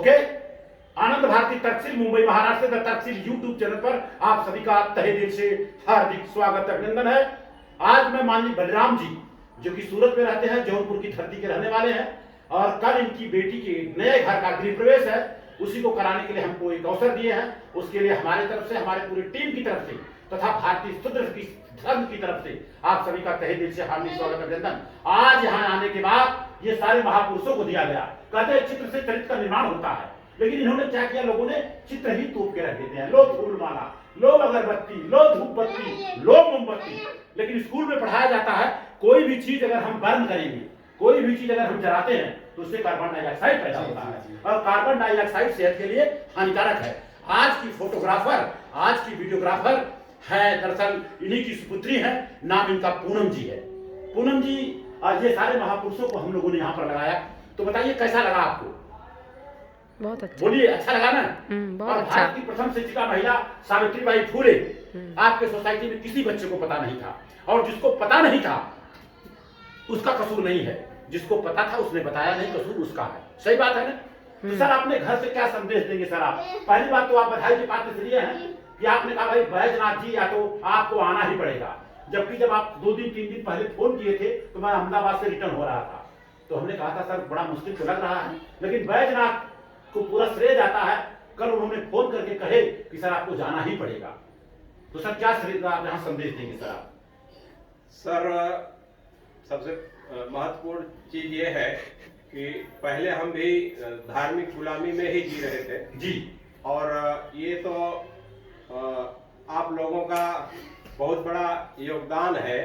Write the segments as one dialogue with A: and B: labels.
A: Okay, Anand Bharati Takshashil Mumbai Maharashtra the Takshashil YouTube channel पर आप सभी का तहे दिल से हार्दिक स्वागत अभिनंदन है। आज मैं माननीय बलराम जी जो कि सूरत में रहते हैं, जौनपुर की धरती के रहने वाले हैं, और कल इनकी बेटी के नए घर का गृह प्रवेश है, उसी को कराने के लिए हमको एक अवसर दिए हैं। उसके लिए हमारे तरफ से, हमारे पूरी टीम की तरफ से तथा भारतीय शुद्र की धर्म की तरफ से आप सभी का तहे दिल से हार्दिक स्वागत अभिनंदन। आज यहाँ आने के बाद ये सारे महापुरुषों को दिया गया। कहते हैं चित्र से चरित्र का निर्माण होता है, लेकिन इन्होंने क्या किया, लोगों ने चित्र ही तोप के रख देते हैं। लो फूल माला, लो अगरबत्ती, लो धूप बत्ती, लो मोमबत्ती। लेकिन स्कूल में पढ़ाया जाता है कोई भी चीज अगर हम बर्न करेंगे, कोई भी चीज अगर हम जलाते हैं तो उससे कार्बन डाइऑक्साइड पैदा होता है, और कार्बन डाइऑक्साइड सेहत के लिए हानिकारक है। आज की फोटोग्राफर, आज की वीडियोग्राफर है दरअसल इन्हीं की सुपुत्री है, नाम इनका पूनम जी है। पूनम जी, आज ये सारे महापुरुषों को हम लोगों ने यहाँ पर लगाया, तो बताइए कैसा लगा आपको?
B: बहुत अच्छा।
A: बोलिए, अच्छा लगा ना?
B: बहुत
A: और
B: अच्छा।
A: भारत की प्रथम शिक्षिका महिला सावित्रीबाई फुले आपके सोसाइटी में किसी बच्चे को पता नहीं था, और जिसको पता नहीं था उसका कसूर नहीं है, जिसको पता था उसने बताया नहीं, कसूर उसका है। सही बात है ना? तो सर आपने घर से क्या संदेश देंगे सर? आप पहली बात तो आप बधाई के पात्र इसलिए हैं कि आपने कहा भाई बैजनाथ जी या तो आपको आना ही पड़ेगा, जबकि जब आप 2 दिन 3 दिन पहले फोन किए थे तो मैं अहमदाबाद से रिटर्न हो रहा था, तो हमने कहा था सर बड़ा मुश्किल तो लग रहा है, लेकिन बैजनाथ को पूरा श्रेय जाता है। कल उन्होंने फोन करके कहे कि सर आपको जाना ही पड़ेगा, तो सर क्या श्रेय आप यहाँ संदेश देंगे सर आप?
C: सर सबसे महत्वपूर्ण चीज ये है कि पहले हम भी धार्मिक गुलामी में ही जी रहे थे
A: जी, और
C: ये तो आप लोगों का बहुत बड़ा योगदान है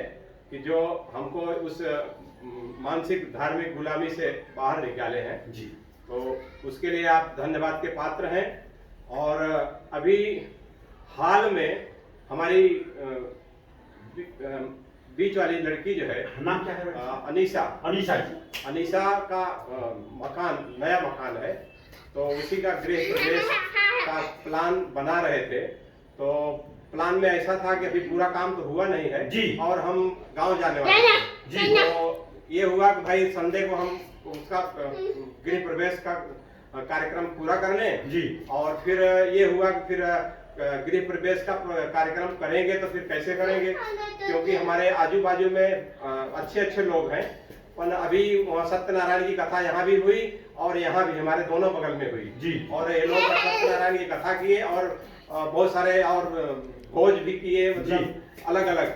C: कि जो हमको उस मानसिक धार्मिक गुलामी से बाहर निकाले हैं
A: जी।
C: तो उसके लिए आप धन्यवाद के पात्र हैं। और अभी हाल में हमारी बीच वाली लड़की जो है,
A: नाम क्या है?
C: अनीशा।
A: अनीशा जी।
C: अनीशा का मकान, नया मकान है, तो उसी का गृह प्रवेश का प्लान बना रहे थे। तो प्लान में ऐसा था कि अभी पूरा काम तो हुआ नहीं है
A: जी,
C: और हम गांव जाने वाले हैं जी। तो ये हुआ कि भाई संडे को हम उसका गृह प्रवेश का कार्यक्रम पूरा कर लें
A: जी, और
C: फिर ये हुआ कि फिर गृह प्रवेश का कार्यक्रम करेंगे तो फिर कैसे करेंगे, क्योंकि हमारे आजू बाजू में अच्छे अच्छे लोग हैं। पर अभी वहाँ सत्यनारायण की कथा यहाँ भी हुई और यहाँ भी हमारे दोनों बगल में हुई
A: जी,
C: और ये लोग सत्यनारायण की कथा किए और बहुत सारे और भोज भी किए, मतलब अलग अलग।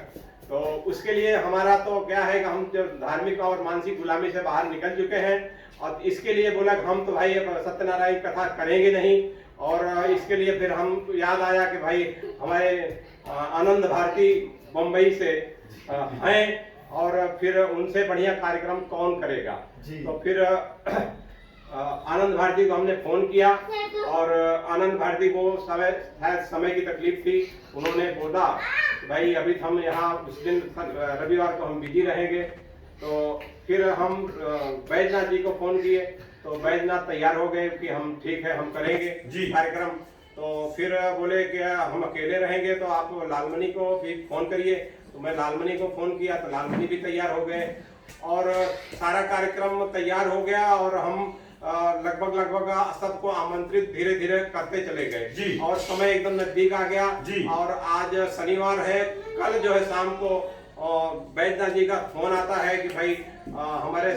C: तो उसके लिए हमारा तो क्या है कि हम जो धार्मिक और मानसिक गुलामी से बाहर निकल चुके हैं, और इसके लिए बोला कि हम तो भाई सत्यनारायण कथा करेंगे नहीं। और इसके लिए फिर हम याद आया कि भाई हमारे आनंद भारती मुंबई से हैं, और फिर उनसे बढ़िया कार्यक्रम कौन करेगा। तो फिर आनंद भारती को हमने फोन किया, और आनंद भारती को समय की तकलीफ थी। उन्होंने बोला भाई अभी हम यहाँ उस दिन रविवार को हम बिजी रहेंगे। तो फिर हम बैजनाथ जी को फोन किए, तो बैजनाथ तैयार हो गए कि हम ठीक है, हम करेंगे कार्यक्रम। तो फिर बोले कि हम अकेले रहेंगे तो आप लालमणि को भी फोन करिए। तो मैं लालमणि को फोन किया तो लालमणि भी तैयार हो गए, और सारा कार्यक्रम तैयार हो गया, और हम लगभग सबको आमंत्रित धीरे धीरे करते चले गए, और समय एकदम नजदीक आ गया। और आज शनिवार है, कल जो है शाम को बैजनाथ जी का फोन आता है कि भाई हमारे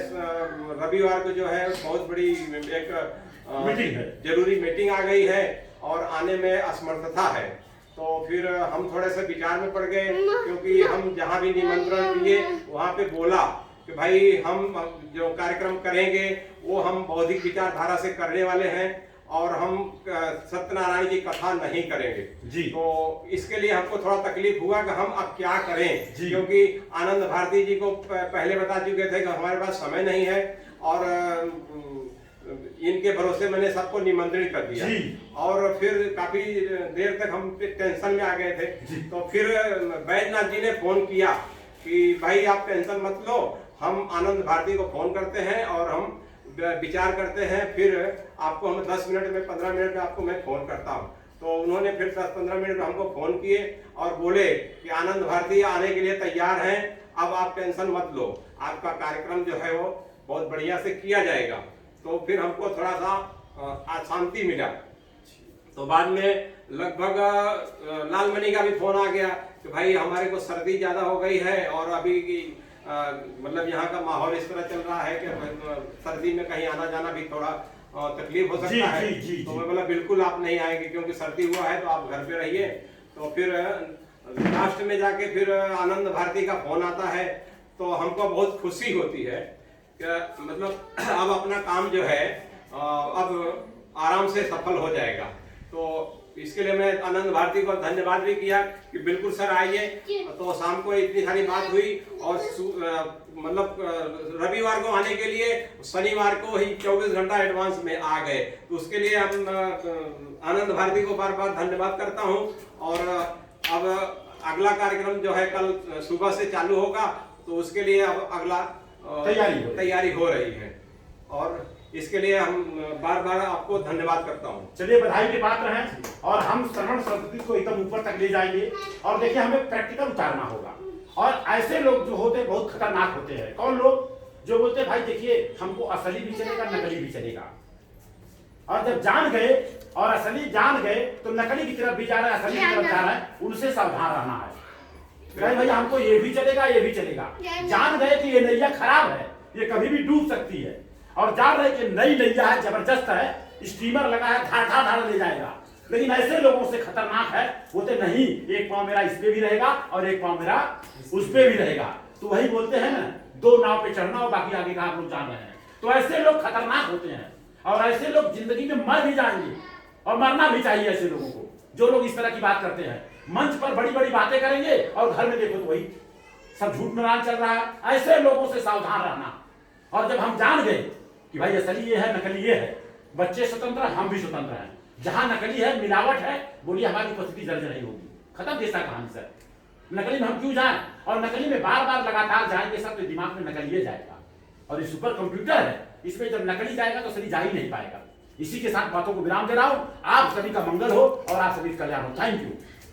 C: रविवार को जो है बहुत बड़ी एक
A: मीटिंग है,
C: जरूरी मीटिंग आ गई है और आने में असमर्थता है। तो फिर हम थोड़े से विचार में पड़ गए, क्योंकि हम जहाँ भी निमंत्रण दिए वहाँ पे बोला कि भाई हम जो कार्यक्रम करेंगे वो हम बौद्धिक विचारधारा से करने वाले हैं, और हम सत्यनारायण की कथा नहीं करेंगे
A: जी।
C: तो इसके लिए हमको थोड़ा तकलीफ हुआ कि हम अब क्या करें, क्योंकि आनंद भारती जी को पहले बता चुके थे कि हमारे पास समय नहीं है, और इनके भरोसे मैंने सबको निमंत्रित कर दिया। और फिर काफी देर तक हम टेंशन में आ गए थे। तो फिर बैजनाथ जी ने फोन किया कि भाई आप टेंशन मत लो, हम आनंद भारती को फोन करते हैं और हम विचार करते हैं, फिर आपको हम 10 मिनट में 15 मिनट में आपको मैं फोन करता हूँ। तो उन्होंने फिर 10-15 मिनट में हमको फोन किए और बोले कि आनंद भारती आने के लिए तैयार हैं, अब आप टेंशन मत लो, आपका कार्यक्रम जो है वो बहुत बढ़िया से किया जाएगा। तो फिर हमको थोड़ा सा शांति मिला। तो बाद में लगभग लालमणि का भी फोन आ गया कि भाई हमारे को सर्दी ज्यादा हो गई है और अभी की मतलब यहाँ का माहौल इस तरह चल रहा है कि सर्दी में कहीं आना जाना भी थोड़ा तकलीफ हो सकता है। तो मैं बोला बिल्कुल आप नहीं आएंगे, क्योंकि सर्दी हुआ है तो आप घर पे रहिए। तो फिर लास्ट में जाके फिर आनंद भारती का फोन आता है, तो हमको बहुत खुशी होती है कि मतलब अब अपना काम जो है अब आराम से सफल हो जाएगा। तो इसके लिए मैं आनंद भारती को धन्यवाद भी किया कि बिल्कुल सर आइए। तो शाम को इतनी सारी बात हुई और मतलब रविवार को आने के लिए शनिवार को ही 24 घंटा एडवांस में आ गए। तो उसके लिए हम आनंद भारती को बार बार धन्यवाद करता हूं। और अब अगला कार्यक्रम जो है कल सुबह से चालू होगा, तो उसके लिए अब अगला तैयारी हो रही है और इसके लिए हम बार बार आपको धन्यवाद करता हूं।
A: चलिए बधाई के पात्र हैं और हम श्रवण सरस्वती को एकदम ऊपर तक ले जाएंगे। और देखिए हमें प्रैक्टिकल उतारना होगा। और ऐसे लोग जो होते हैं बहुत खतरनाक होते हैं। कौन लोग? जो बोलते हैं भाई देखिए हमको असली भी चलेगा नकली भी चलेगा। और जब जान गए और असली जान गए तो नकली की तरफ भी जा रहा है, असली की तरफ जा रहा है, उनसे सावधान रहना है। भाई हमको ये भी चलेगा ये भी चलेगा। जान गए कि ये नैया खराब है, ये कभी भी डूब सकती है, और जान रहे कि नई नैया है, जबरदस्त है, स्टीमर लगा है, धाड़ धाड़ ले जाएगा। लेकिन ऐसे लोगों से खतरनाक है, बोलते नहीं एक पांव मेरा इस पे भी रहेगा और एक पांव मेरा उस पे भी रहेगा। तो वही बोलते हैं ना, दो नाव पे चढ़ना और बाकी आगे का आप लोग जान रहे हैं। तो ऐसे लोग खतरनाक होते हैं और ऐसे लोग जिंदगी में मर भी जाएंगे और मरना भी चाहिए ऐसे लोगों को, जो लोग इस तरह की बात करते हैं। मंच पर बड़ी बड़ी बातें करेंगे और घर में देखो तो वही सब झूठ नाराज चल रहा है। ऐसे लोगों से सावधान रहना। और जब हम जान गए कि भाई असली ये है नकली ये है, बच्चे स्वतंत्र हम भी स्वतंत्र हैं। जहां नकली है मिलावट है, बोलिए हमारी उपस्थिति दर्ज नहीं होगी। खत्म देशा कहानी सर। नकली में हम क्यों जाएं? और नकली में बार बार लगातार जाएंगे सब तो दिमाग में नकली जाएगा। और ये सुपर कंप्यूटर है, इसमें जब नकली जाएगा तो सही जा ही नहीं पाएगा। इसी के साथ बातों को विराम दे रहा हूं। आप सभी का मंगल हो और आप सभी कल्याण हो। Thank you.